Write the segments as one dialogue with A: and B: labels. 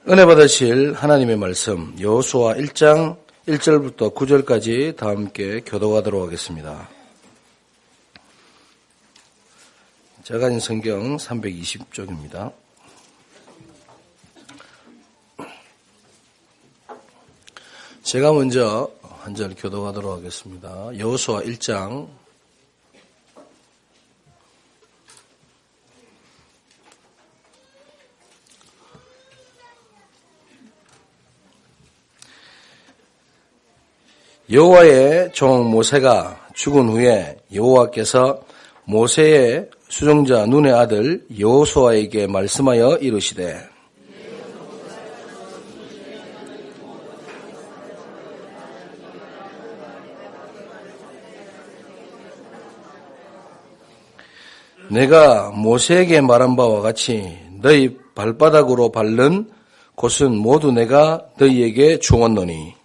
A: 은혜 받으실 하나님의 말씀 여호수아 1장 1절부터 9절까지 다 함께 교독하도록 하겠습니다. 제가 가진 성경 320쪽입니다. 제가 먼저 한 절 교독하도록 하겠습니다. 여호수아 1장 여호와의 종 모세가 죽은 후에 여호와께서 모세의 수종자 눈의 아들 여호수아에게 말씀하여 이르시되 내가 모세에게 말한 바와 같이 너희 발바닥으로 밟는 곳은 모두 내가 너희에게 주었노니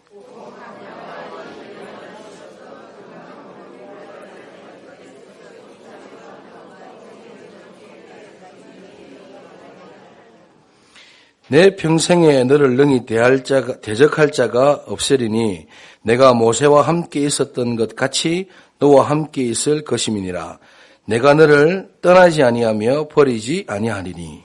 A: 내 평생에 너를 능히 대적할 자가 없으리니 내가 모세와 함께 있었던 것 같이 너와 함께 있을 것임이니라. 내가 너를 떠나지 아니하며 버리지 아니하리니.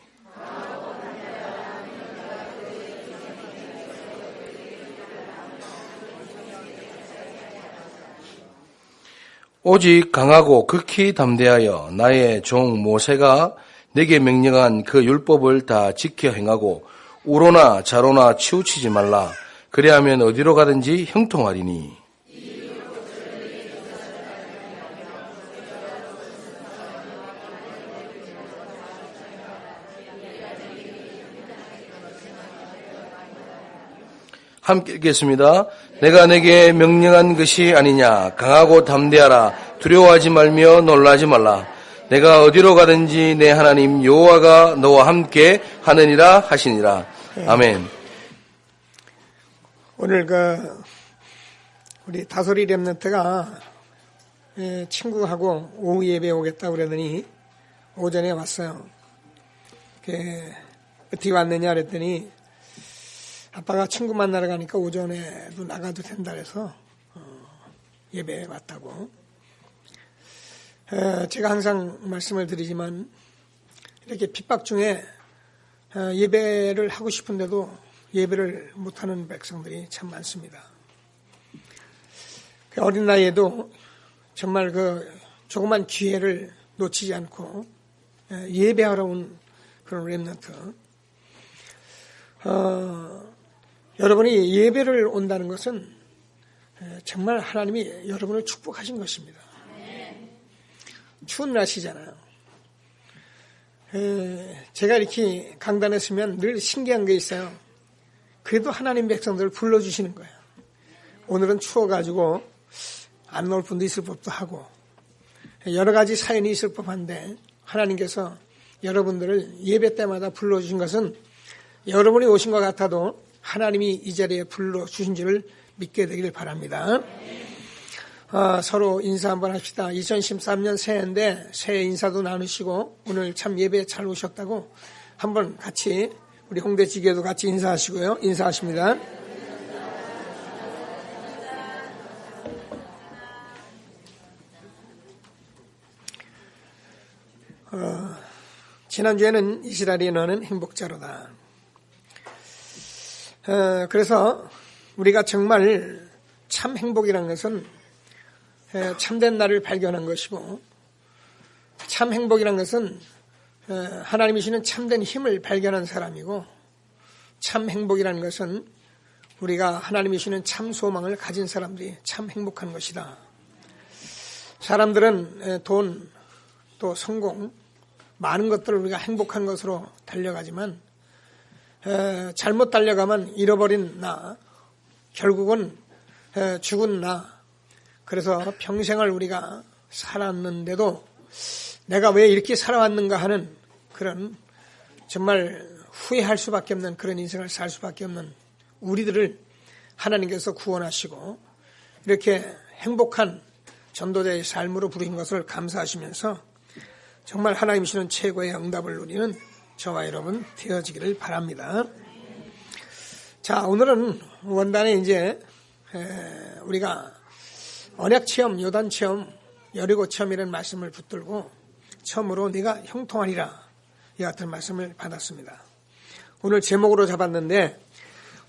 A: 오직 강하고 극히 담대하여 나의 종 모세가 내게 명령한 그 율법을 다 지켜 행하고 우로나 좌로나 치우치지 말라. 그리하면 어디로 가든지 형통하리니. 함께 읽겠습니다. 내가 내게 명령한 것이 아니냐. 강하고 담대하라. 두려워하지 말며 놀라지 말라. 내가 어디로 가든지 내 하나님 여호와가 너와 함께 하느니라 하시니라. 아멘.
B: 오늘 우리 다소리 렘넌트가 친구하고 오후 예배 오겠다고 그러더니 오전에 왔어요. 어떻게 왔느냐 그랬더니 아빠가 친구 만나러 가니까 오전에도 나가도 된다 그래서 예배에 왔다고. 제가 항상 말씀을 드리지만 이렇게 핍박 중에 예배를 하고 싶은데도 예배를 못하는 백성들이 참 많습니다. 어린 나이에도 정말 조그만 기회를 놓치지 않고 예배하러 온 그런 렘넌트. 여러분이 예배를 온다는 것은 정말 하나님이 여러분을 축복하신 것입니다. 추운 날씨잖아요. 제가 이렇게 강단에 서면 늘 신기한 게 있어요. 그래도 하나님 백성들을 불러주시는 거예요. 오늘은 추워가지고 안 나올 분도 있을 법도 하고 여러 가지 사연이 있을 법한데 하나님께서 여러분들을 예배 때마다 불러주신 것은 여러분이 오신 것 같아도 하나님이 이 자리에 불러주신 줄을 믿게 되기를 바랍니다. 서로 인사 한번 합시다. 2013년 새해인데 새해 인사도 나누시고 오늘 참 예배 잘 오셨다고 한번 같이 우리 홍대지교도 같이 인사하시고요. 인사하십니다. 지난주에는 이스라엘이 너는 행복자로다. 그래서 우리가 정말 참 행복이라는 것은 참된 나를 발견한 것이고 참 행복이란 것은 하나님이 주시는 참된 힘을 발견한 사람이고 참 행복이라는 것은 우리가 하나님이 주시는 참 소망을 가진 사람들이 참 행복한 것이다. 사람들은 돈, 또 성공, 많은 것들을 우리가 행복한 것으로 달려가지만 잘못 달려가면 잃어버린 나, 결국은 죽은 나. 그래서 평생을 우리가 살았는데도 내가 왜 이렇게 살아왔는가 하는 그런 정말 후회할 수밖에 없는 그런 인생을 살 수밖에 없는 우리들을 하나님께서 구원하시고 이렇게 행복한 전도자의 삶으로 부르신 것을 감사하시면서 정말 하나님 주시는 최고의 응답을 누리는 저와 여러분 되어지기를 바랍니다. 자, 오늘은 원단에 이제 우리가 언약 체험, 요단 체험, 여리고 체험이라는 말씀을 붙들고 처음으로 네가 형통하리라 이 같은 말씀을 받았습니다. 오늘 제목으로 잡았는데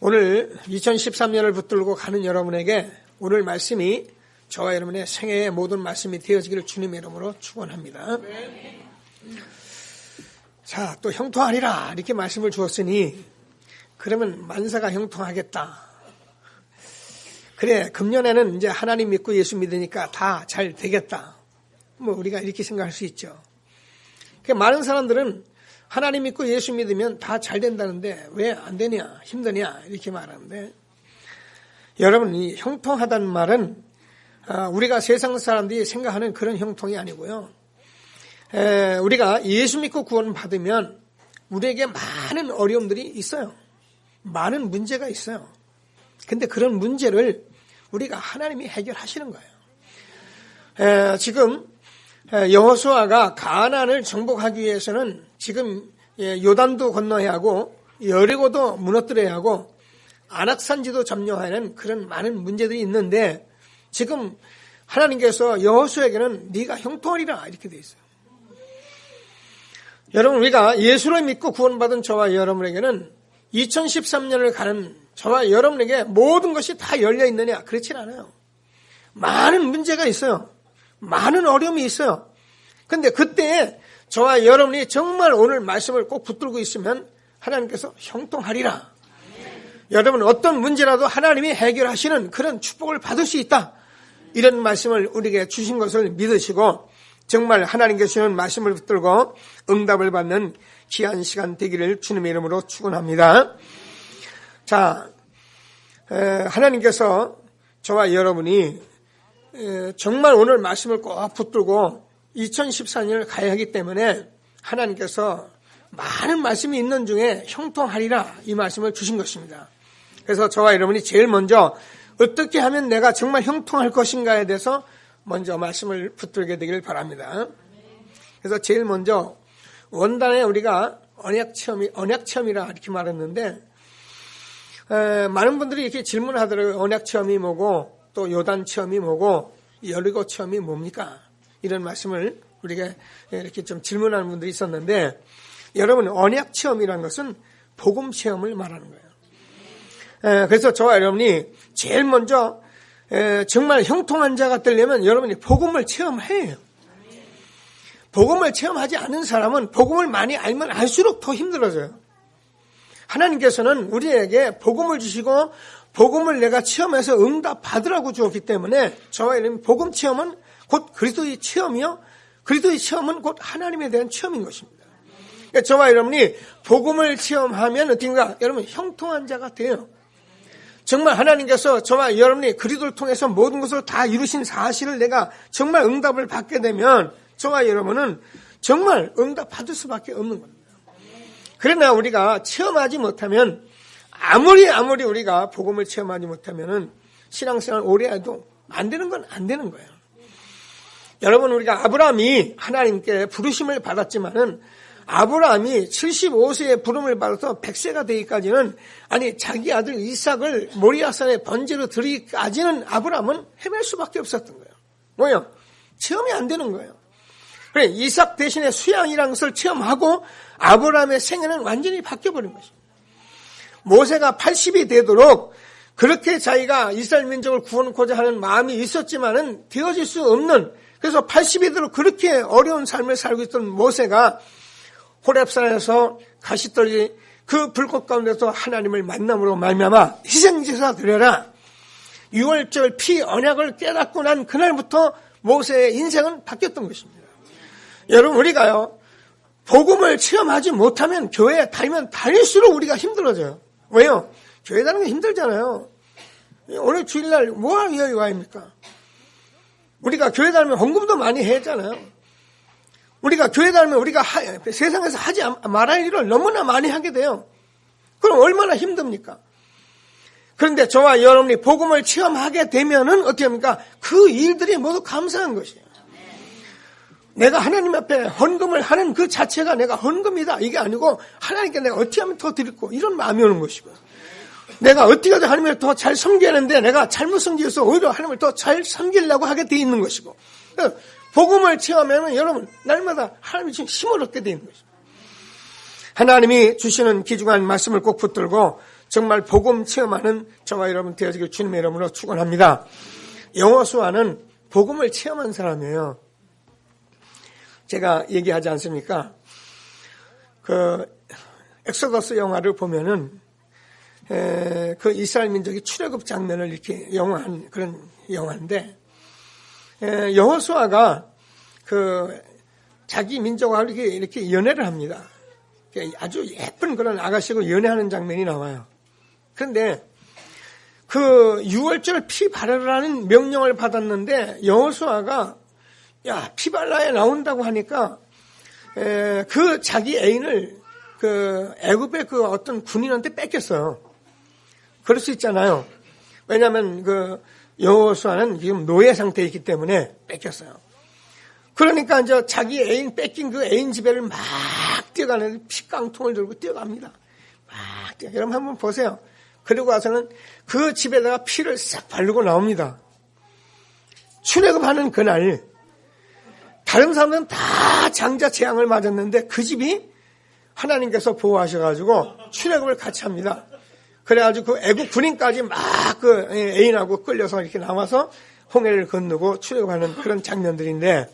B: 오늘 2013년을 붙들고 가는 여러분에게 오늘 말씀이 저와 여러분의 생애의 모든 말씀이 되어지기를 주님의 이름으로 축원합니다. 자, 또 형통하리라 이렇게 말씀을 주었으니 그러면 만사가 형통하겠다. 그래, 금년에는 이제 하나님 믿고 예수 믿으니까 다 잘 되겠다. 뭐 우리가 이렇게 생각할 수 있죠. 많은 사람들은 하나님 믿고 예수 믿으면 다 잘 된다는데 왜 안 되냐, 힘드냐 이렇게 말하는데 여러분, 이 형통하다는 말은 우리가 세상 사람들이 생각하는 그런 형통이 아니고요. 우리가 예수 믿고 구원 받으면 우리에게 많은 어려움들이 있어요. 많은 문제가 있어요. 근데 그런 문제를 우리가 하나님이 해결하시는 거예요. 지금 여호수아가 가나안을 정복하기 위해서는 지금 요단도 건너야 하고 여리고도 무너뜨려야 하고 안악산지도 점령해야 하는 그런 많은 문제들이 있는데 지금 하나님께서 여호수아에게는 네가 형통하리라 이렇게 돼 있어요. 여러분, 우리가 예수를 믿고 구원받은 저와 여러분에게는 2013년을 가는 저와 여러분에게 모든 것이 다 열려 있느냐? 그렇진 않아요. 많은 문제가 있어요. 많은 어려움이 있어요. 근데 그때 저와 여러분이 정말 오늘 말씀을 꼭 붙들고 있으면 하나님께서 형통하리라. 여러분, 어떤 문제라도 하나님이 해결하시는 그런 축복을 받을 수 있다. 이런 말씀을 우리에게 주신 것을 믿으시고 정말 하나님께 주시는 말씀을 붙들고 응답을 받는 귀한 시간 되기를 주님의 이름으로 축원합니다. 자, 하나님께서 저와 여러분이 정말 오늘 말씀을 꼭 붙들고 2014년을 가야 하기 때문에 하나님께서 많은 말씀이 있는 중에 형통하리라 이 말씀을 주신 것입니다. 그래서 저와 여러분이 제일 먼저 어떻게 하면 내가 정말 형통할 것인가에 대해서 먼저 말씀을 붙들게 되길 바랍니다. 그래서 제일 먼저 원단에 우리가 언약 체험이라 이렇게 말했는데 많은 분들이 이렇게 질문하더라고요. 언약 체험이 뭐고 또 요단 체험이 뭐고 여리고 체험이 뭡니까? 이런 말씀을 우리가 이렇게 좀 질문하는 분들이 있었는데 여러분, 언약 체험이라는 것은 복음 체험을 말하는 거예요. 그래서 저와 여러분이 제일 먼저 정말 형통한 자가 되려면 여러분이 복음을 체험해야 해요. 복음을 체험하지 않은 사람은 복음을 많이 알면 알수록 더 힘들어져요. 하나님께서는 우리에게 복음을 주시고 복음을 내가 체험해서 응답 받으라고 주었기 때문에 저와 여러분 복음 체험은 곧 그리스도의 체험이요. 그리스도의 체험은 곧 하나님에 대한 체험인 것입니다. 그러니까 저와 여러분이 복음을 체험하면 어딘가 여러분 형통한 자가 돼요. 정말 하나님께서 저와 여러분이 그리스도를 통해서 모든 것을 다 이루신 사실을 내가 정말 응답을 받게 되면 저와 여러분은 정말 응답 받을 수밖에 없는 겁니다. 그러나 우리가 체험하지 못하면 아무리 우리가 복음을 체험하지 못하면은 신앙생활 오래 해도 안 되는 건 안 되는 거예요. 여러분, 우리가 아브라함이 하나님께 부르심을 받았지만은 아브라함이 75세에 부름을 받아서 100세가 되기까지는 아니 자기 아들 이삭을 모리아산에 번제로 드리기까지는 아브라함은 헤맬 수밖에 없었던 거예요. 뭐요? 체험이 안 되는 거예요. 그래, 이삭 대신에 수양이라는 것을 체험하고 아브라함의 생애는 완전히 바뀌어버린 것입니다. 모세가 80이 되도록 그렇게 자기가 이스라엘 민족을 구원하고자 하는 마음이 있었지만은 되어질 수 없는, 그래서 80이 되도록 그렇게 어려운 삶을 살고 있던 모세가 호렙산에서 가시떨기 그 불꽃 가운데서 하나님을 만남으로 말미암아 희생제사 드려라. 6월절 피 언약을 깨닫고 난 그날부터 모세의 인생은 바뀌었던 것입니다. 여러분, 우리가요 복음을 체험하지 못하면 교회에 다니면 다닐수록 우리가 힘들어져요. 왜요? 교회 다니는 게 힘들잖아요. 오늘 주일날 뭐하러 여기 와입니까? 우리가 교회 다니면 헌금도 많이 해야 하잖아요. 우리가 교회 다니면 우리가 세상에서 하지 말아야 할 일을 너무나 많이 하게 돼요. 그럼 얼마나 힘듭니까? 그런데 저와 여러분이 복음을 체험하게 되면은 어떻게 합니까? 그 일들이 모두 감사한 것이에요. 내가 하나님 앞에 헌금을 하는 그 자체가 내가 헌금이다 이게 아니고 하나님께 내가 어떻게 하면 더 드릴고 이런 마음이 오는 것이고, 내가 어떻게 해도 하나님을 더 잘 섬겨야 하는데 내가 잘못 섬겨서 오히려 하나님을 더 잘 섬기려고 하게 돼 있는 것이고, 복음을 체험하면 여러분 날마다 하나님이 지금 힘을 얻게 돼 있는 것이죠. 하나님이 주시는 귀중한 말씀을 꼭 붙들고 정말 복음 체험하는 저와 여러분 되어지길 주님의 이름으로 축원합니다. 여호수아는 복음을 체험한 사람이에요. 제가 얘기하지 않습니까? 그 엑소더스 영화를 보면은 그 이스라엘 민족이 출애굽 장면을 이렇게 영화한 그런 영화인데, 여호수아가 그 자기 민족하고 이렇게 연애를 합니다. 아주 예쁜 그런 아가씨고 연애하는 장면이 나와요. 그런데 그 6월절 피 바르라는 명령을 받았는데 여호수아가 야, 피 발라야 나온다고 하니까 그 자기 애인을 그 애굽의 그 어떤 군인한테 뺏겼어요. 그럴 수 있잖아요. 왜냐하면 그 여호수아는 지금 노예 상태에 있기 때문에 뺏겼어요. 그러니까 이제 자기 애인 뺏긴 그 애인 집에를 막 뛰어가는데 피깡통을 들고 뛰어갑니다. 막 뛰어. 여러분 한번 보세요. 그리고 와서는 그 집에다가 피를 싹 바르고 나옵니다. 출애굽하는 그날 다른 사람들은 다 장자 재앙을 맞았는데 그 집이 하나님께서 보호하셔가지고 출애굽을 같이 합니다. 그래가지고 그 애국 군인까지 막 그 애인하고 끌려서 이렇게 나와서 홍해를 건너고 출애굽하는 그런 장면들인데,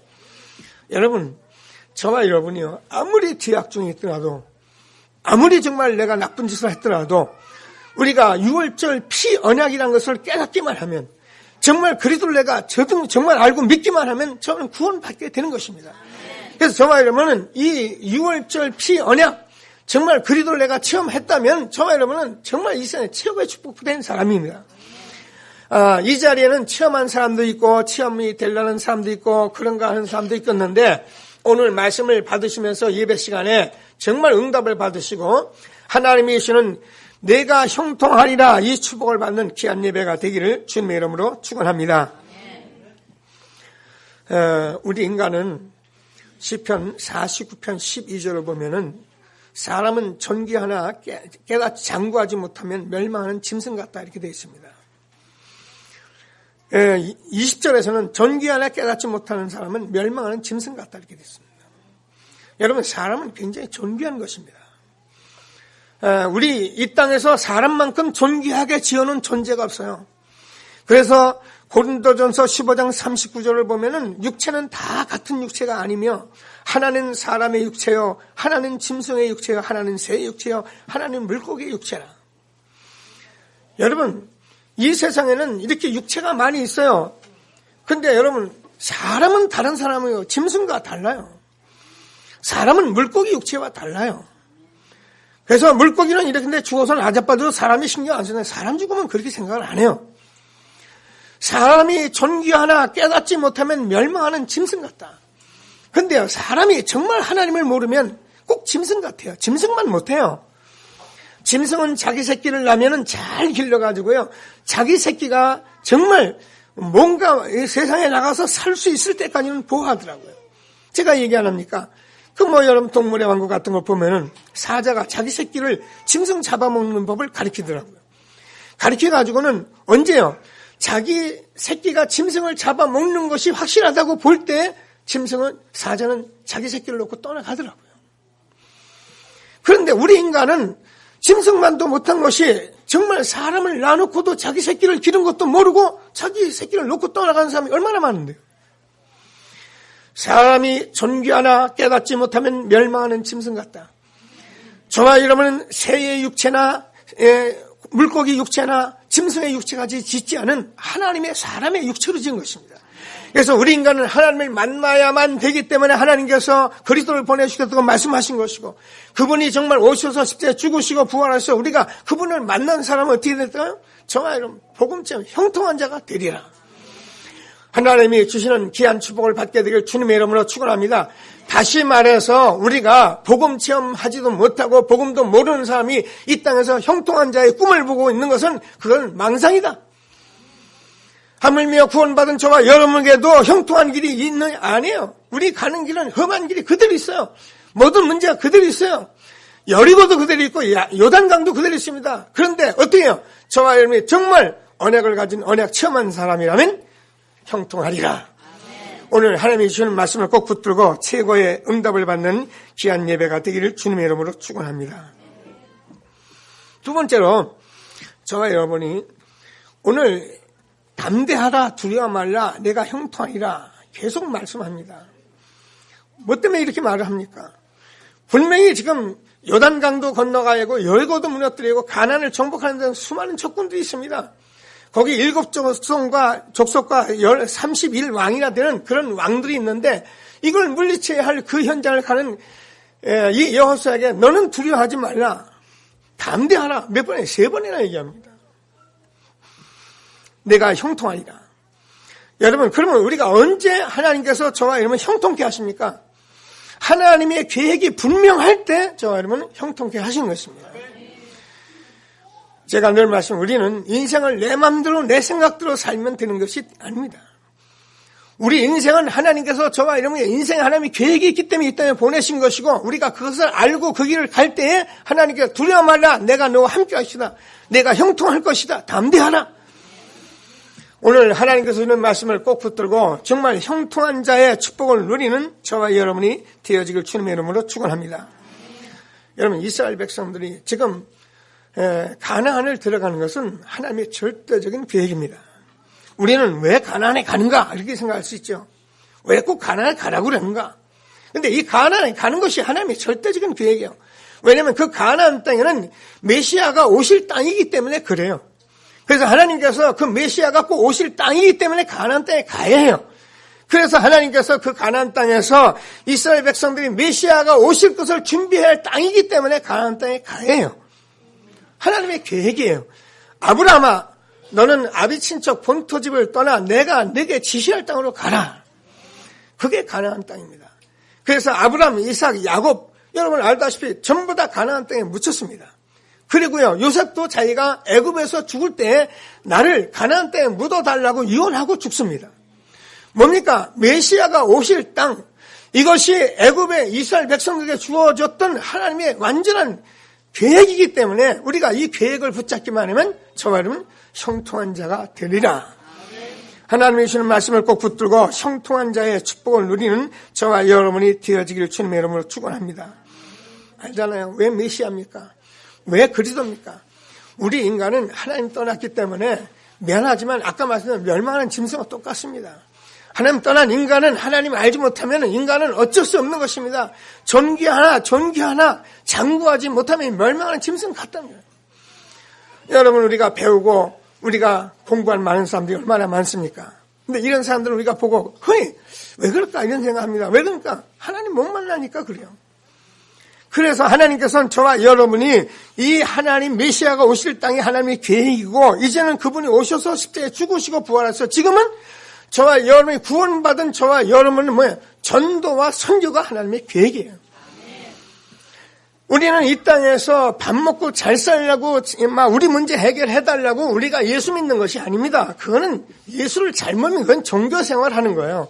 B: 여러분 저와 여러분이요, 아무리 죄악 중에 있더라도, 아무리 정말 내가 나쁜 짓을 했더라도 우리가 6월절 피 언약이라는 것을 깨닫기만 하면, 정말 그리스도를 내가 정말 알고 믿기만 하면 저는 구원받게 되는 것입니다. 그래서 저와 여러분은 이 6월절 피 언약, 정말 그리스도를 내가 체험했다면 저와 여러분은 정말 이 세상에 최고의 축복된 사람입니다. 이 자리에는 체험한 사람도 있고 체험이 되려는 사람도 있고 그런가 하는 사람도 있겠는데, 오늘 말씀을 받으시면서 예배 시간에 정말 응답을 받으시고 하나님이 주시는 내가 형통하리라 이 축복을 받는 귀한 예배가 되기를 주님의 이름으로 축원합니다. 우리 인간은 시편 49편 12절을 보면은 사람은 전기 하나 깨닫지 장구하지 못하면 멸망하는 짐승 같다 이렇게 되어 있습니다. 20절에서는 전기 하나 깨닫지 못하는 사람은 멸망하는 짐승 같다 이렇게 되어 있습니다. 여러분 사람은 굉장히 존귀한 것입니다. 우리 이 땅에서 사람만큼 존귀하게 지어놓은 존재가 없어요. 그래서 고린도전서 15장 39절을 보면은 육체는 다 같은 육체가 아니며 하나는 사람의 육체요, 하나는 짐승의 육체요, 하나는 새의 육체요, 하나는 물고기의 육체라. 여러분 이 세상에는 이렇게 육체가 많이 있어요. 근데 여러분 사람은 다른 사람이에요. 짐승과 달라요. 사람은 물고기 육체와 달라요. 그래서 물고기는 이렇게 죽어서는 아자빠져도 사람이 신경 안 쓰는데 사람 죽으면 그렇게 생각을 안 해요. 사람이 존귀 하나 깨닫지 못하면 멸망하는 짐승 같다. 근데요, 사람이 정말 하나님을 모르면 꼭 짐승 같아요. 짐승만 못해요. 짐승은 자기 새끼를 낳으면 잘 길러가지고요, 자기 새끼가 정말 뭔가 세상에 나가서 살 수 있을 때까지는 보호하더라고요. 제가 얘기 안 합니까? 여러분 동물의 왕국 같은 거 보면은 사자가 자기 새끼를 짐승 잡아먹는 법을 가르치더라고요. 가르쳐가지고는 언제요? 자기 새끼가 짐승을 잡아먹는 것이 확실하다고 볼 때 사자는 자기 새끼를 놓고 떠나가더라고요. 그런데 우리 인간은 짐승만도 못한 것이 정말 사람을 놔놓고도 자기 새끼를 기른 것도 모르고 자기 새끼를 놓고 떠나가는 사람이 얼마나 많은데요. 사람이 존귀 하나 깨닫지 못하면 멸망하는 짐승 같다. 저와 여러분은 새의 육체나 물고기 육체나 짐승의 육체까지 짓지 않은 하나님의 사람의 육체로 지은 것입니다. 그래서 우리 인간은 하나님을 만나야만 되기 때문에 하나님께서 그리스도를 보내주셨다고 말씀하신 것이고, 그분이 정말 오셔서 십자가에 죽으시고 부활하셔서 우리가 그분을 만난 사람은 어떻게 될까요? 저와 여러분 복음처럼 형통한 자가 되리라. 하나님이 주시는 귀한 축복을 받게 되길 주님의 이름으로 축원합니다. 다시 말해서 우리가 복음 체험하지도 못하고 복음도 모르는 사람이 이 땅에서 형통한 자의 꿈을 보고 있는 것은 그건 망상이다. 하물며 구원받은 저와 여러분에게도 형통한 길이 있는 아니에요. 우리 가는 길은 험한 길이 그대로 있어요. 모든 문제가 그대로 있어요. 여리고도 그대로 있고 요단강도 그대로 있습니다. 그런데 어떻게 해요? 저와 여러분이 정말 언약을 가진 언약 체험한 사람이라면 형통하리라. 오늘 하나님이 주시는 말씀을 꼭 붙들고 최고의 응답을 받는 귀한 예배가 되기를 주님의 이름으로 축원합니다. 두 번째로 저와 여러분이 오늘 담대하라, 두려워 말라, 내가 형통하리라 계속 말씀합니다. 뭐 때문에 이렇게 말을 합니까? 분명히 지금 요단강도 건너가고 여리고도 무너뜨리고 가나안을 정복하는 데는 수많은 적군들이 있습니다. 거기 7 족속과 31왕이나 되는 그런 왕들이 있는데 이걸 물리쳐야 할 그 현장을 가는 이 여호수아에게 너는 두려워하지 말라. 담대하라. 몇 번에? 3번이나 얘기합니다. 내가 형통하리라. 여러분, 그러면 우리가 언제 하나님께서 저와 여러분 형통케 하십니까? 하나님의 계획이 분명할 때 저와 여러분 형통케 하시는 것입니다. 제가 늘 말씀, 우리는 인생을 내 마음대로 내 생각대로 살면 되는 것이 아닙니다. 우리 인생은 하나님께서 저와 여러분의 인생에 하나님의 계획이 있기 때문에 이 땅에 보내신 것이고 우리가 그것을 알고 그 길을 갈 때에 하나님께서 두려워 말라. 내가 너와 함께 하시다. 내가 형통할 것이다. 담대하라. 오늘 하나님께서 주는 말씀을 꼭 붙들고 정말 형통한 자의 축복을 누리는 저와 여러분이 되어지길 주님의 이름으로 축원합니다. 여러분, 이스라엘 백성들이 지금 가나안을 들어가는 것은 하나님의 절대적인 계획입니다. 우리는 왜 가나안에 가는가 이렇게 생각할 수 있죠. 왜 꼭 가나안에 가라고 그러는가. 그런데 이 가나안에 가는 것이 하나님의 절대적인 계획이에요. 왜냐하면 그 가나안 땅에는 메시아가 오실 땅이기 때문에 그래요. 그래서 하나님께서 그 메시아가 꼭 오실 땅이기 때문에 가나안 땅에 가야 해요. 그래서 하나님께서 그 가나안 땅에서 이스라엘 백성들이 메시아가 오실 것을 준비해야 할 땅이기 때문에 가나안 땅에 가야 해요. 하나님의 계획이에요. 아브라함아, 너는 아비 친척 본토집을 떠나 내가 네게 지시할 땅으로 가라. 그게 가나안 땅입니다. 그래서 아브라함, 이삭, 야곱, 여러분 알다시피 전부 다 가나안 땅에 묻혔습니다. 그리고요, 요셉도 자기가 애굽에서 죽을 때 나를 가나안 땅에 묻어달라고 유언하고 죽습니다. 뭡니까? 메시아가 오실 땅, 이것이 애굽의 이스라엘 백성들에게 주어졌던 하나님의 완전한 계획이기 때문에 우리가 이 계획을 붙잡기만 하면 저와 여러분 형통한 자가 되리라. 하나님이 주시는 말씀을 꼭 붙들고 형통한 자의 축복을 누리는 저와 여러분이 되어지기를 주님의 이름으로 축원합니다. 알잖아요. 왜 메시아입니까? 왜 그리스도입니까? 우리 인간은 하나님 떠났기 때문에 미안하지만 아까 말씀드린 멸망하는 짐승과 똑같습니다. 하나님 떠난 인간은 하나님 알지 못하면 인간은 어쩔 수 없는 것입니다. 존귀하나 장구하지 못하면 멸망하는 짐승 같다는 거예요. 여러분, 우리가 배우고 우리가 공부한 많은 사람들이 얼마나 많습니까? 근데 이런 사람들을 우리가 보고 왜 그럴까 이런 생각합니다. 왜 그럴까? 하나님 못 만나니까 그래요. 그래서 하나님께서는 저와 여러분이 이 하나님 메시아가 오실 땅이 하나님의 계획이고 이제는 그분이 오셔서 십자가에 죽으시고 부활하셔서 지금은 저와 여러분이 구원받은 저와 여러분은 뭐예요? 전도와 선교가 하나님의 계획이에요. 우리는 이 땅에서 밥 먹고 잘 살려고 우리 문제 해결해달라고 우리가 예수 믿는 것이 아닙니다. 그거는 예수를 잘못 믿는 건 종교생활 하는 거예요.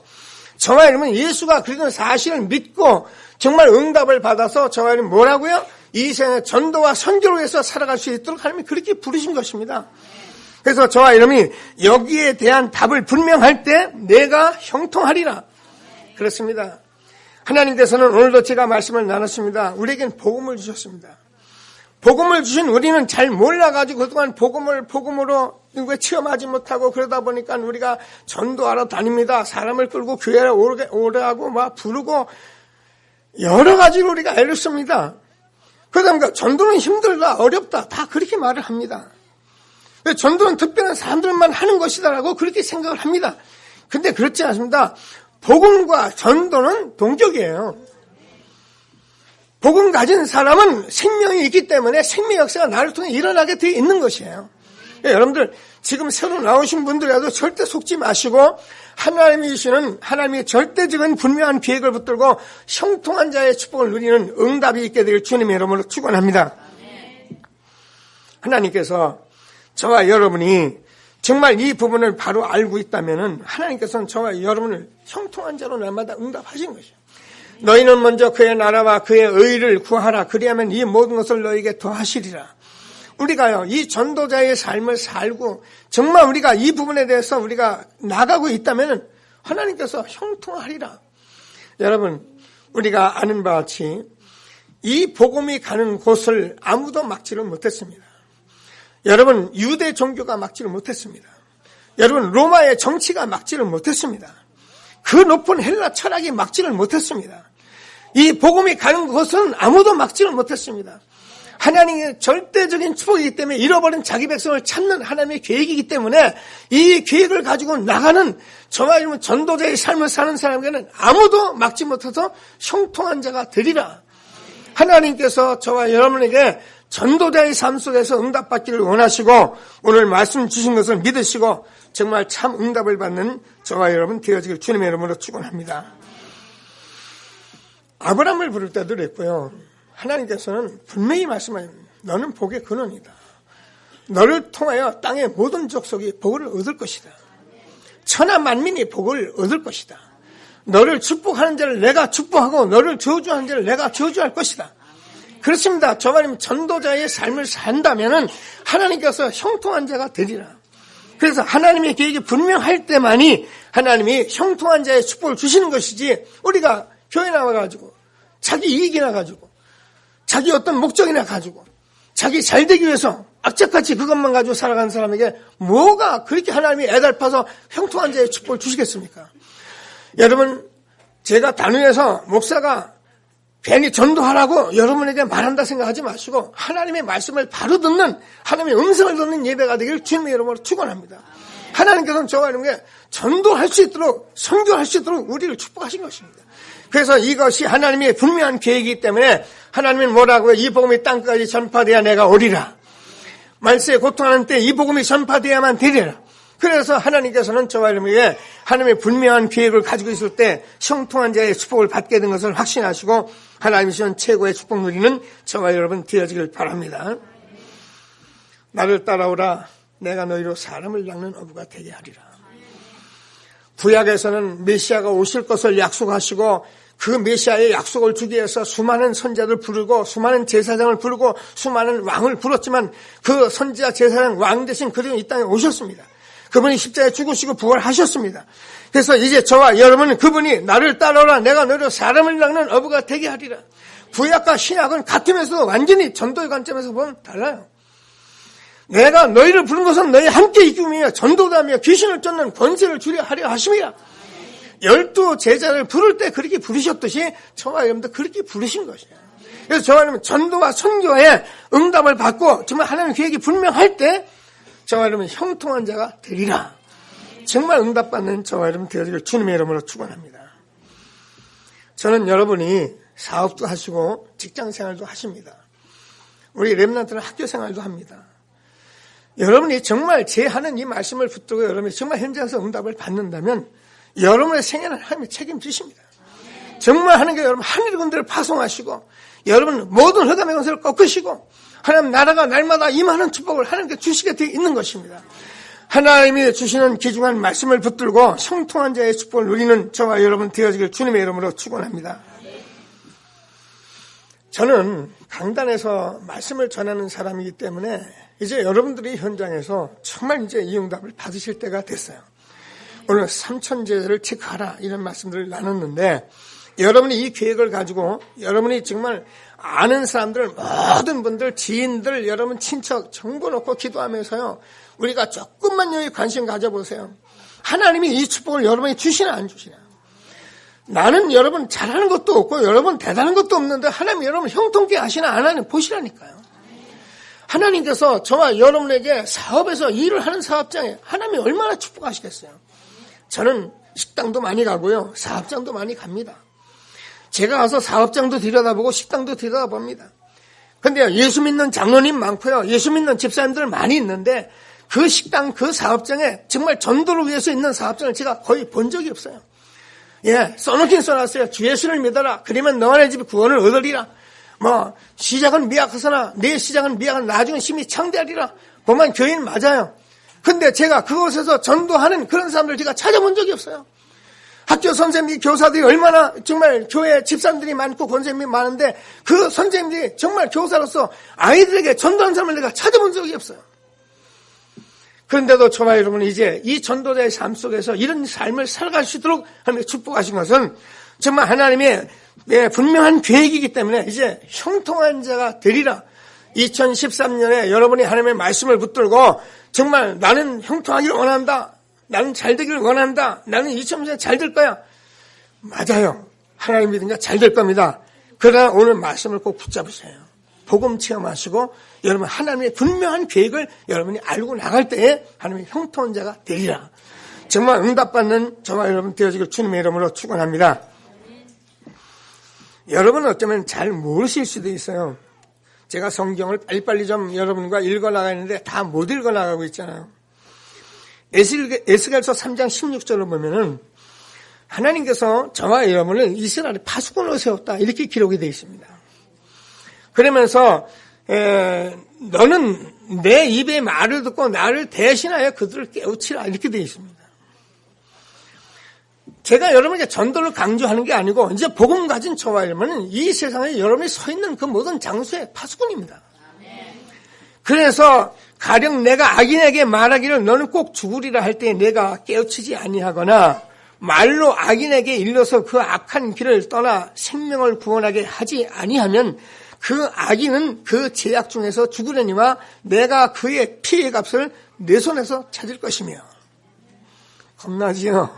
B: 저와 여러분 예수가 그런 사실을 믿고 정말 응답을 받아서 저와 여러분 뭐라고요? 이 생에 전도와 선교로 해서 살아갈 수 있도록 하나님이 그렇게 부르신 것입니다. 그래서 저와 여러분이 여기에 대한 답을 분명할 때 내가 형통하리라. 그렇습니다. 하나님께서는 오늘도 제가 말씀을 나눴습니다. 우리에겐 복음을 주셨습니다. 복음을 주신 우리는 잘 몰라가지고 그동안 복음으로 체험하지 못하고 그러다 보니까 우리가 전도하러 다닙니다. 사람을 끌고 교회에 오래하고 막 부르고 여러 가지로 우리가 애를 씁니다. 그러다 보니까 전도는 힘들다, 어렵다 다 그렇게 말을 합니다. 전도는 특별한 사람들만 하는 것이다라고 그렇게 생각을 합니다. 근데 그렇지 않습니다. 복음과 전도는 동격이에요. 복음 가진 사람은 생명이 있기 때문에 생명 역사가 나를 통해 일어나게 되어 있는 것이에요. 여러분들 지금 새로 나오신 분들이라도 절대 속지 마시고 하나님이 주시는 하나님의 절대적인 분명한 계획을 붙들고 형통한 자의 축복을 누리는 응답이 있게 될 주님의 이름으로 축원합니다. 하나님께서 저와 여러분이 정말 이 부분을 바로 알고 있다면 하나님께서는 저와 여러분을 형통한 자로 날마다 응답하신 것이에요. 너희는 먼저 그의 나라와 그의 의를 구하라. 그리하면 이 모든 것을 너희에게 더하시리라. 우리가요, 이 전도자의 삶을 살고 정말 우리가 이 부분에 대해서 우리가 나가고 있다면 하나님께서 형통하리라. 여러분, 우리가 아는 바와 같이 이 복음이 가는 곳을 아무도 막지를 못했습니다. 여러분, 유대 종교가 막지를 못했습니다. 여러분, 로마의 정치가 막지를 못했습니다. 그 높은 헬라 철학이 막지를 못했습니다. 이 복음이 가는 곳은 아무도 막지를 못했습니다. 하나님의 절대적인 축복이기 때문에 잃어버린 자기 백성을 찾는 하나님의 계획이기 때문에 이 계획을 가지고 나가는 저와 여러분 전도자의 삶을 사는 사람에게는 아무도 막지 못해서 형통한 자가 되리라. 하나님께서 저와 여러분에게 전도자의 삶 속에서 응답받기를 원하시고 오늘 말씀 주신 것을 믿으시고 정말 참 응답을 받는 저와 여러분 되어지길 주님의 이름으로 축원합니다. 아브라함을 부를 때도 그랬고요. 하나님께서는 분명히 말씀하십니다. 너는 복의 근원이다. 너를 통하여 땅의 모든 족속이 복을 얻을 것이다. 천하 만민이 복을 얻을 것이다. 너를 축복하는 자를 내가 축복하고 너를 저주하는 자를 내가 저주할 것이다. 그렇습니다. 저 말이면 전도자의 삶을 산다면 하나님께서 형통한 자가 되리라. 그래서 하나님의 계획이 분명할 때만이 하나님이 형통한 자의 축복을 주시는 것이지 우리가 교회 나와가지고 자기 이익이나 가지고 자기 어떤 목적이나 가지고 자기 잘되기 위해서 악착같이 그것만 가지고 살아가는 사람에게 뭐가 그렇게 하나님이 애달파서 형통한 자의 축복을 주시겠습니까? 여러분, 제가 단위에서 목사가 괜히 전도하라고 여러분에게 말한다 생각하지 마시고 하나님의 말씀을 바로 듣는 하나님의 음성을 듣는 예배가 되기를 주님의 이름으로 축원합니다. 하나님께서는 저와 여러분에게 전도할 수 있도록 선교할 수 있도록 우리를 축복하신 것입니다. 그래서 이것이 하나님의 분명한 계획이기 때문에 하나님은 뭐라고요? 이 복음이 땅까지 전파돼야 내가 오리라. 말세에 고통하는 때 이 복음이 전파돼야만 되리라. 그래서 하나님께서는 저와 여러분에게 하나님의 분명한 계획을 가지고 있을 때 형통한 자의 축복을 받게 된 것을 확신하시고 하나님이 주신 최고의 축복 누리는 저와 여러분 되어지길 바랍니다. 나를 따라오라. 내가 너희로 사람을 낚는 어부가 되게 하리라. 구약에서는 메시아가 오실 것을 약속하시고 그 메시아의 약속을 주기 위해서 수많은 선지자들 부르고 수많은 제사장을 부르고 수많은 왕을 부르지만 그 선지자 제사장 왕 대신 그분이 이 땅에 오셨습니다. 그분이 십자가에 죽으시고 부활하셨습니다. 그래서 이제 저와 여러분은 그분이 나를 따라오라 내가 너희로 사람을 낚는 어부가 되게 하리라. 구약과 신약은 같으면서도 완전히 전도의 관점에서 보면 달라요. 내가 너희를 부른 것은 너희 함께 있기 위하여 전도다며 귀신을 쫓는 권세를 주려 하려 하심이라. 12 제자를 부를 때 그렇게 부르셨듯이 저와 여러분도 그렇게 부르신 것이에요. 그래서 저와 여러분 전도와 선교에 응답을 받고 정말 하나님의 계획이 분명할 때 저와 여러분 형통한 자가 되리라. 정말 응답받는 저와 여러분 되어지길 주님의 이름으로 축원합니다. 저는 여러분이 사업도 하시고 직장생활도 하십니다. 우리 렘넌트는 학교생활도 합니다. 여러분이 정말 제 하는 이 말씀을 붙들고 여러분이 정말 현장에서 응답을 받는다면 여러분의 생애는 하나님이 책임지십니다. 정말 하나님께 여러분 하늘의 군대를 파송하시고 여러분 모든 흑암의 권세를 꺾으시고 하나님 나라가 날마다 임하는 축복을 하나님께 주시게 되어 있는 것입니다. 하나님이 주시는 귀중한 말씀을 붙들고 형통한 자의 축복을 누리는 저와 여러분 되어지길 주님의 이름으로 축원합니다. 저는 강단에서 말씀을 전하는 사람이기 때문에 이제 여러분들이 현장에서 정말 이제 이 응답을 받으실 때가 됐어요. 오늘 3000제를 체크하라 이런 말씀들을 나눴는데 여러분이 이 계획을 가지고 여러분이 정말 아는 사람들 모든 분들 지인들 여러분 친척 정보 놓고 기도하면서요. 우리가 조금만 여기 관심 가져보세요. 하나님이 이 축복을 여러분이 주시나 안 주시나. 나는 여러분 잘하는 것도 없고 여러분 대단한 것도 없는데 하나님 여러분 형통케 하시나 안 하나 보시라니까요. 하나님께서 저와 여러분에게 사업에서 일을 하는 사업장에 하나님이 얼마나 축복하시겠어요. 저는 식당도 많이 가고요. 사업장도 많이 갑니다. 제가 가서 사업장도 들여다보고 식당도 들여다봅니다. 근데 예수 믿는 장로님 많고요. 예수 믿는 집사님들 많이 있는데 그 식당, 그 사업장에 정말 전도를 위해서 있는 사업장을 제가 거의 본 적이 없어요. 예, 써놓긴 써놨어요. 주 예수를 믿어라. 그러면 너와 내 집이 구원을 얻으리라. 시작은 미약하서나 내 시작은 미약한 나중에 심히 창대하리라. 보면 교인 맞아요. 근데 제가 그곳에서 전도하는 그런 사람들 제가 찾아본 적이 없어요. 학교 선생님이 교사들이 얼마나 정말 교회 집사님들이 많고 권사님이 많은데 그 선생님들이 정말 교사로서 아이들에게 전도하는 사람을 내가 찾아본 적이 없어요. 그런데도 저와 여러분은 이제 이 전도자의 삶 속에서 이런 삶을 살아갈 수 있도록 하나님이 축복하신 것은 정말 하나님의 분명한 계획이기 때문에 이제 형통한 자가 되리라. 2013년에 여러분이 하나님의 말씀을 붙들고 정말 나는 형통하기를 원한다. 나는 잘 되기를 원한다. 나는 2013년에 잘 될 거야. 맞아요. 하나님 믿으니까 잘 될 겁니다. 그러나 오늘 말씀을 꼭 붙잡으세요. 복음 체험하시고 여러분 하나님의 분명한 계획을 여러분이 알고 나갈 때에 하나님의 형통한 자가 되리라. 정말 응답받는 저와 여러분 되어지길 주님의 이름으로 축원합니다. 여러분은 어쩌면 잘 모르실 수도 있어요. 제가 성경을 빨리빨리 좀 여러분과 읽어나가는데 다 못 읽어나가고 있잖아요. 에스겔서 3장 16절을 보면은 하나님께서 저와 여러분을 이스라엘의 파수꾼으로 세웠다 이렇게 기록이 되어 있습니다. 그러면서 너는 내 입의 말을 듣고 나를 대신하여 그들을 깨우치라 이렇게 되어 있습니다. 제가 여러분에게 전도를 강조하는 게 아니고 이제 복음 가진 저와 여러분은 이 세상에 여러분이 서 있는 그 모든 장소의 파수꾼입니다. 그래서 가령 내가 악인에게 말하기를 너는 꼭 죽으리라 할 때 내가 깨우치지 아니하거나 말로 악인에게 일러서 그 악한 길을 떠나 생명을 구원하게 하지 아니하면 그 악인은 그 죄악 중에서 죽으려니와 내가 그의 피의 값을 내 손에서 찾을 것이며. 겁나지요?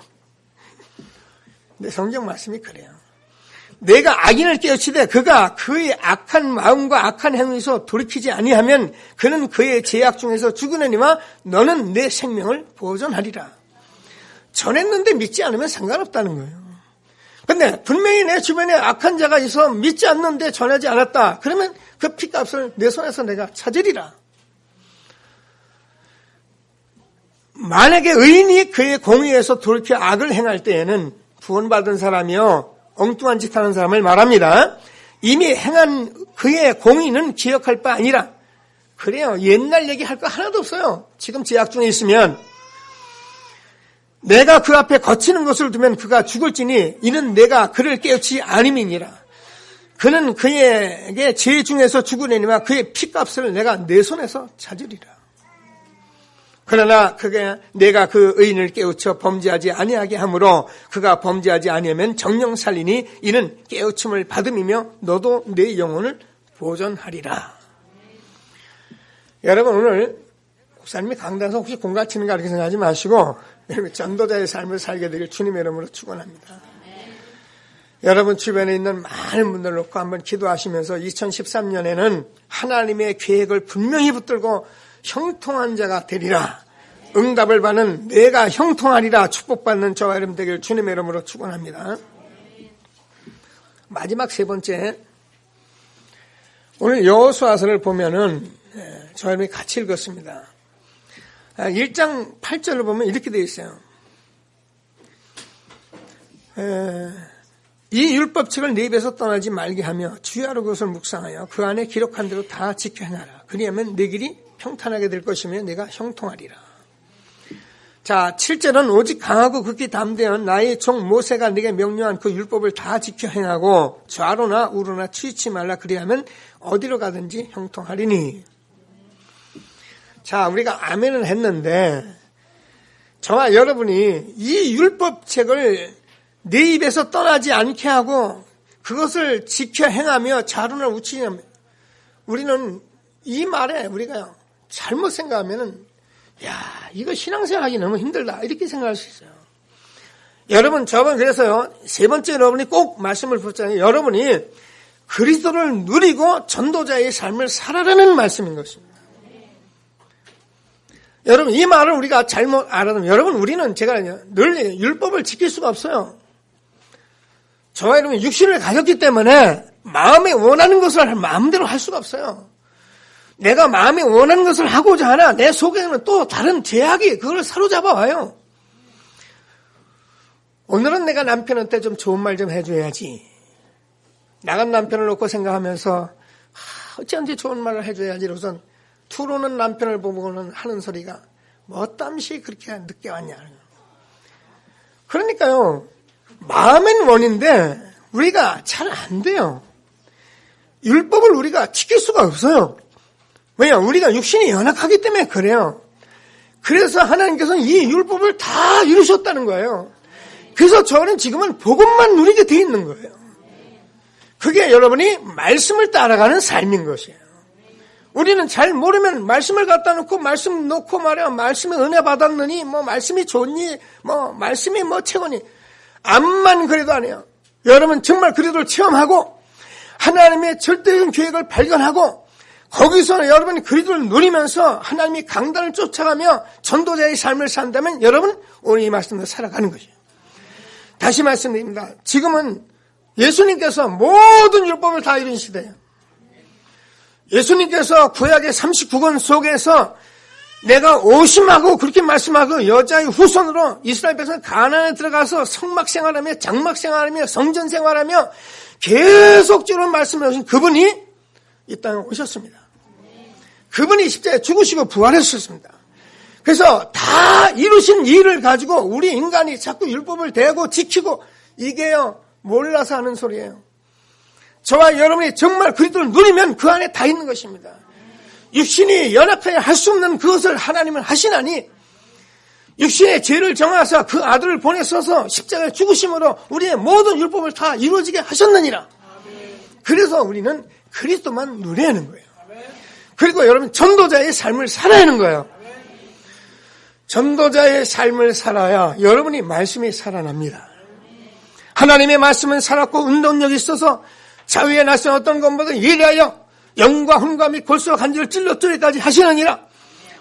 B: 내 성경 말씀이 그래요. 내가 악인을 깨우치되 그가 그의 악한 마음과 악한 행위에서 돌이키지 아니하면 그는 그의 죄악 중에서 죽으려니와 너는 내 생명을 보존하리라. 전했는데 믿지 않으면 상관없다는 거예요. 근데 분명히 내 주변에 악한 자가 있어 믿지 않는데 전하지 않았다. 그러면 그 피값을 내 손에서 내가 찾으리라. 만약에 의인이 그의 공의에서 돌이켜 악을 행할 때에는 구원받은 사람이요 엉뚱한 짓 하는 사람을 말합니다. 이미 행한 그의 공의는 기억할 바 아니라. 그래요. 옛날 얘기할 거 하나도 없어요. 지금 죄악 중에 있으면 내가 그 앞에 거치는 것을 두면 그가 죽을지니 이는 내가 그를 깨우치지 아님이니라. 그는 그에게 죄 중에서 죽으려니와 그의 피값을 내가 내 손에서 찾으리라. 그러나 내가 그 의인을 깨우쳐 범죄하지 아니하게 하므로 그가 범죄하지 아니하면 정령 살리니 이는 깨우침을 받음이며 너도 내 영혼을 보존하리라. 여러분 오늘 목사님이 강단에서 혹시 공갈치는가 이렇게 생각하지 마시고 여러분 전도자의 삶을 살게 되길 주님의 이름으로 축원합니다. 여러분 주변에 있는 많은 분들 놓고 한번 기도하시면서 2013년에는 하나님의 계획을 분명히 붙들고 형통한 자가 되리라. 응답을 받는 내가 형통하리라 축복받는 저와 여러분 되길 주님의 이름으로 축원합니다. 마지막 세 번째, 오늘 여호수아서를 보면은 저와 여러분이 같이 읽었습니다. 1장 8절을 보면 이렇게 되어 있어요. 이 율법책을 네 입에서 떠나지 말게 하며 주야로 그것을 묵상하여 그 안에 기록한 대로 다 지켜 행하라. 그리하면 내 길이 평탄하게 될 것이며 내가 형통하리라. 자, 7절은 오직 강하고 극히 담대한 나의 종 모세가 네게 명령한 그 율법을 다 지켜 행하고 좌로나 우로나 치우치 말라. 그리하면 어디로 가든지 형통하리니. 자, 우리가 아멘을 했는데 저와 여러분이 이 율법책을 내 입에서 떠나지 않게 하고 그것을 지켜 행하며 좌로나 우치냐면 우리는 이 말에 우리가 잘못 생각하면은 이거 신앙생활 하기 너무 힘들다 이렇게 생각할 수 있어요. 여러분 저번 그래서요 세 번째 여러분이 꼭 말씀을 붙잡아요. 여러분이 그리스도를 누리고 전도자의 삶을 살아라는 말씀인 것입니다. 여러분 이 말을 우리가 잘못 알아두면 여러분 우리는 제가 늘 율법을 지킬 수가 없어요. 저와 여러분 육신을 가졌기 때문에 마음에 원하는 것을 마음대로 할 수가 없어요. 내가 마음에 원하는 것을 하고자 하나 내 속에는 또 다른 제약이 그걸 사로잡아 와요. 오늘은 내가 남편한테 좀 좋은 말 좀 해줘야지. 나간 남편을 놓고 생각하면서 어찌한테 좋은 말을 해줘야지. 우선 투로는 남편을 보고는 하는 소리가 뭐 땀시 그렇게 늦게 왔냐. 그러니까요. 마음은 원인데 우리가 잘 안 돼요. 율법을 우리가 지킬 수가 없어요. 왜냐? 우리가 육신이 연약하기 때문에 그래요. 그래서 하나님께서는 이 율법을 다 이루셨다는 거예요. 그래서 저는 지금은 복음만 누리게 돼 있는 거예요. 그게 여러분이 말씀을 따라가는 삶인 것이에요. 우리는 잘 모르면 말씀을 갖다 놓고 말씀 놓고 말이야. 말씀에 은혜 받았느니 뭐 말씀이 좋니 뭐 말씀이 뭐 최고니 암만 그래도 아니에요. 여러분 정말 그리스도를 체험하고 하나님의 절대적인 계획을 발견하고 거기서 여러분이 그리스도를 누리면서 하나님이 강단을 쫓아가며 전도자의 삶을 산다면 여러분 오늘 이 말씀대로 살아가는 것이에요. 다시 말씀드립니다. 지금은 예수님께서 모든 율법을 다 이룬 시대예요. 예수님께서 구약의 39권 속에서 내가 오심하고 그렇게 말씀하고 여자의 후손으로 이스라엘 백성 가나안에 들어가서 성막 생활하며 장막 생활하며 성전 생활하며 계속적으로 말씀하신 그분이 이 땅에 오셨습니다. 그분이 십자가에 죽으시고 부활하셨습니다. 그래서 다 이루신 일을 가지고 우리 인간이 자꾸 율법을 대고 지키고 이게요 몰라서 하는 소리예요. 저와 여러분이 정말 그리스도를 누리면 그 안에 다 있는 것입니다. 육신이 연약하여 할 수 없는 그것을 하나님은 하시나니 육신의 죄를 정하사 그 아들을 보내셔서 십자가에 죽으심으로 우리의 모든 율법을 다 이루어지게 하셨느니라. 그래서 우리는 그리스도만 누려야 하는 거예요. 그리고 여러분 전도자의 삶을 살아야 하는 거예요. 전도자의 삶을 살아야 여러분이 말씀이 살아납니다. 하나님의 말씀은 살았고 운동력이 있어서 자위에 나선 어떤 것보다 예리하여 영과 혼과 및 골수와 간질을 찔러 뚫기까지 하시느니라.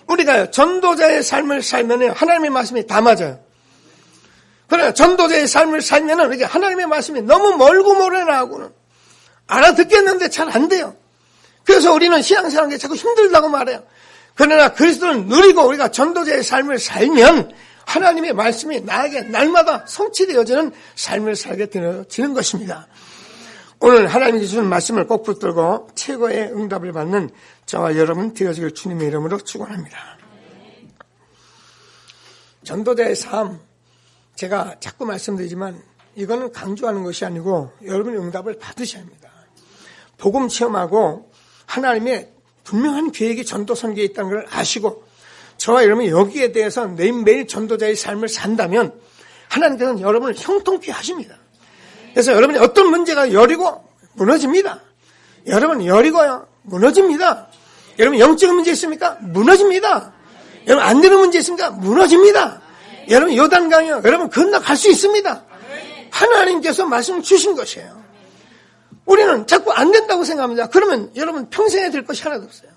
B: 우리가 전도자의 삶을 살면 하나님의 말씀이 다 맞아요. 그러나 전도자의 삶을 살면 이게 하나님의 말씀이 너무 멀고 모래나하고는 알아듣겠는데 잘 안 돼요. 그래서 우리는 신앙생활하는 게 자꾸 힘들다고 말해요. 그러나 그리스도를 누리고 우리가 전도자의 삶을 살면 하나님의 말씀이 나에게 날마다 성취되어지는 삶을 살게 되어지는 것입니다. 오늘 하나님이 주신 말씀을 꼭 붙들고 최고의 응답을 받는 저와 여러분 되어지길 주님의 이름으로 축원합니다. 전도자의 삶, 제가 자꾸 말씀드리지만 이거는 강조하는 것이 아니고 여러분이 응답을 받으셔야 합니다. 복음 체험하고 하나님의 분명한 계획이 전도 선교에 있다는 걸 아시고 저와 여러분이 여기에 대해서 매일매일 전도자의 삶을 산다면 하나님께서는 여러분을 형통케 하십니다. 그래서 여러분이 어떤 문제가 여리고 무너집니다. 여러분 여리고요 무너집니다. 여러분 영적인 문제 있습니까? 무너집니다. 여러분 안 되는 문제 있습니까? 무너집니다. 여러분 요단강이요 여러분 건너갈 수 있습니다. 하나님께서 말씀을 주신 것이에요. 우리는 자꾸 안 된다고 생각합니다. 그러면 여러분 평생에 될 것이 하나도 없어요.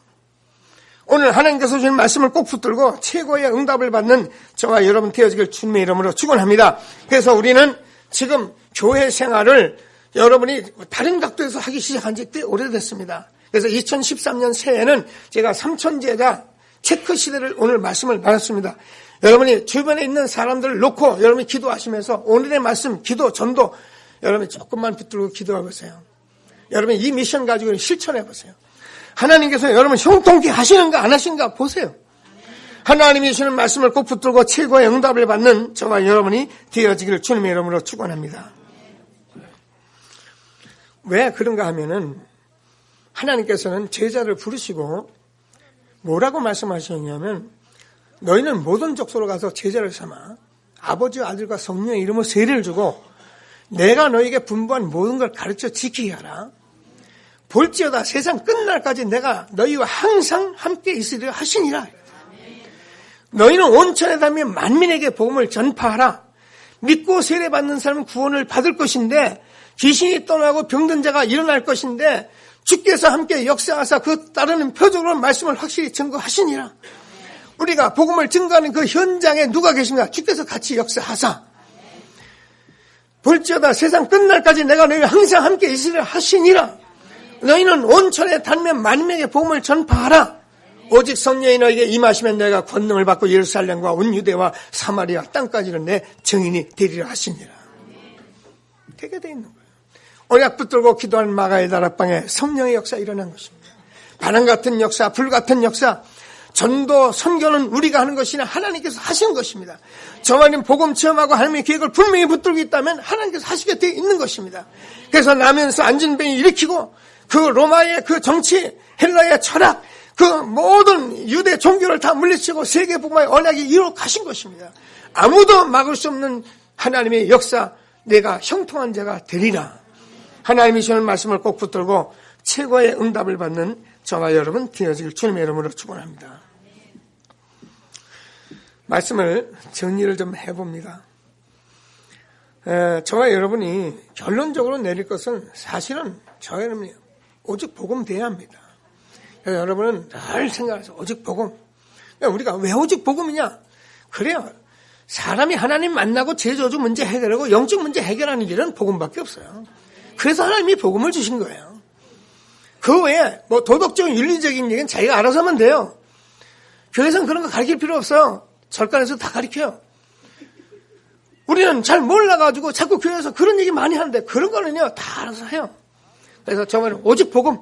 B: 오늘 하나님께서 주신 말씀을 꼭 붙들고 최고의 응답을 받는 저와 여러분 되어지길 주님의 이름으로 축원합니다. 그래서 우리는 지금 교회 생활을 여러분이 다른 각도에서 하기 시작한 지 꽤 오래됐습니다. 그래서 2013년 새해에는 제가 삼천제자 체크 시대를 오늘 말씀을 받았습니다. 여러분이 주변에 있는 사람들을 놓고 여러분이 기도하시면서 오늘의 말씀, 기도, 전도 여러분이 조금만 붙들고 기도해 보세요. 여러분이 이 미션 가지고 실천해 보세요. 하나님께서 여러분 형통케 하시는가 안 하시는가 보세요. 하나님이 주시는 말씀을 꼭 붙들고 최고의 응답을 받는 저와 여러분이 되어지기를 주님의 이름으로 축원합니다. 왜 그런가 하면은 하나님께서는 제자를 부르시고 뭐라고 말씀하셨냐면 너희는 모든 족속으로 가서 제자를 삼아 아버지와 아들과 성령의 이름으로 세례를 주고 내가 너희에게 분부한 모든 걸 가르쳐 지키게 하라. 볼지어다 세상 끝날까지 내가 너희와 항상 함께 있으리라 하시니라. 너희는 온천에 다니며 만민에게 복음을 전파하라. 믿고 세례받는 사람은 구원을 받을 것인데 귀신이 떠나고 병든 자가 일어날 것인데 주께서 함께 역사하사 그 따르는 표적으로 말씀을 확실히 증거하시니라. 우리가 복음을 증거하는 그 현장에 누가 계십니까? 주께서 같이 역사하사 볼지어다 세상 끝날까지 내가 너희와 항상 함께 있으리라 하시니라. 너희는 온천에 다니며 만민에게 복음을 전파하라. 오직 성령이 너에게 임하시면 너희가 권능을 받고 예루살렘과 온 유대와 사마리아 땅까지는 내 증인이 되리라 하시니라. 되게 돼 있는 거예요. 언약 붙들고 기도하는 마가의 다락방에 성령의 역사 일어난 것입니다. 바람 같은 역사, 불 같은 역사, 전도, 선교는 우리가 하는 것이 아니라 하나님께서 하시는 것입니다. 저만이 복음 체험하고 하나님의 계획을 분명히 붙들고 있다면 하나님께서 하시게 되어 있는 것입니다. 그래서 나면서 안전병이 일으키고 그 로마의 그 정치, 헬라의 철학, 그 모든 유대 종교를 다 물리치고 세계 복음의 언약이 이루어 가신 것입니다. 아무도 막을 수 없는 하나님의 역사, 내가 형통한 자가 되리라. 하나님이 주는 말씀을 꼭 붙들고 최고의 응답을 받는 저와 여러분 되어지길 주님의 이름으로 축원합니다. 말씀을 정리를 좀 해봅니다. 저와 여러분이 결론적으로 내릴 것은 사실은 저와 여러분이 오직 복음 돼야 합니다. 여러분은 늘 생각해서 오직 복음. 우리가 왜 오직 복음이냐? 그래요. 사람이 하나님 만나고 제저주 문제 해결하고 영적 문제 해결하는 길은 복음밖에 없어요. 그래서 하나님이 복음을 주신 거예요. 그 외에 뭐 도덕적인 윤리적인 얘기는 자기가 알아서 하면 돼요. 교회에서는 그런 거 가르칠 필요 없어요. 절간에서 다 가르쳐요. 우리는 잘 몰라가지고 자꾸 교회에서 그런 얘기 많이 하는데 그런 거는요 다 알아서 해요. 그래서 저는 오직 복음.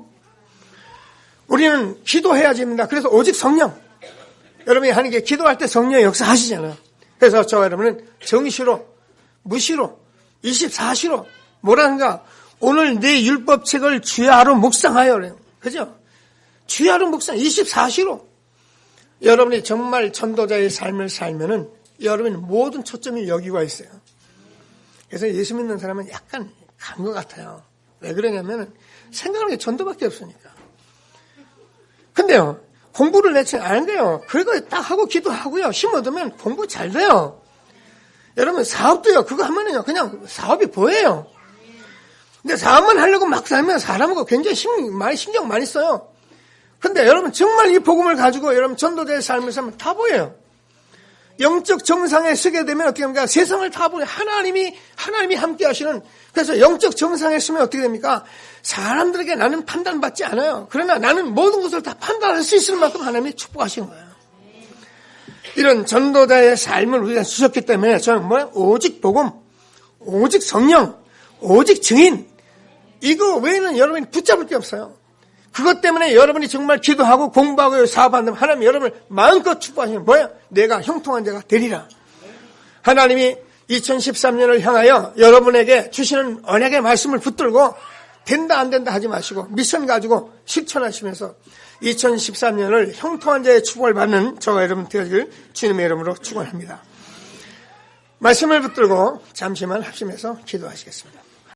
B: 우리는 기도해야 됩니다. 그래서 오직 성령. 여러분이 하는 게 기도할 때 성령의 역사하시잖아요. 그래서 저와 여러분은 정시로, 무시로, 24시로 뭐라는가 오늘 내 율법책을 주야로 묵상하여 그래요. 그죠? 주야로 묵상 24시로 여러분이 정말 전도자의 삶을 살면은 여러분의 모든 초점이 여기 와 있어요. 그래서 예수 믿는 사람은 약간 간 것 같아요. 왜 그러냐면은 생각하는 게 전도밖에 없으니까. 근데요, 공부를 내지 안 돼요. 그거 딱 하고 기도하고요. 힘 얻으면 공부 잘 돼요. 여러분 사업도요. 그거 하면은요, 그냥 사업이 보여요. 근데 사업만 하려고 막 살면 사람하고 굉장히 신경 많이 써요. 근데 여러분 정말 이 복음을 가지고 여러분 전도자의 삶을 살면 다 보여요. 영적 정상에 서게 되면 어떻게 됩니까? 세상을 다 보여. 하나님이 함께 하시는. 그래서 영적 정상에 서면 어떻게 됩니까? 사람들에게 나는 판단받지 않아요. 그러나 나는 모든 것을 다 판단할 수 있을 만큼 하나님이 축복하신 거예요. 이런 전도자의 삶을 우리가 주셨기 때문에 저는 오직 복음, 오직 성령, 오직 증인, 이거 외에는 여러분이 붙잡을 게 없어요. 그것 때문에 여러분이 정말 기도하고 공부하고 사업한다면 하나님이 여러분을 마음껏 축복하시면 뭐야? 내가 형통한 자가 되리라. 하나님이 2013년을 향하여 여러분에게 주시는 언약의 말씀을 붙들고 된다 안 된다 하지 마시고 미션 가지고 실천하시면서 2013년을 형통한 자의 축복을 받는 저와 여러분 되어지길 주님의 이름으로 축원합니다. 말씀을 붙들고 잠시만 합심해서 기도하시겠습니다.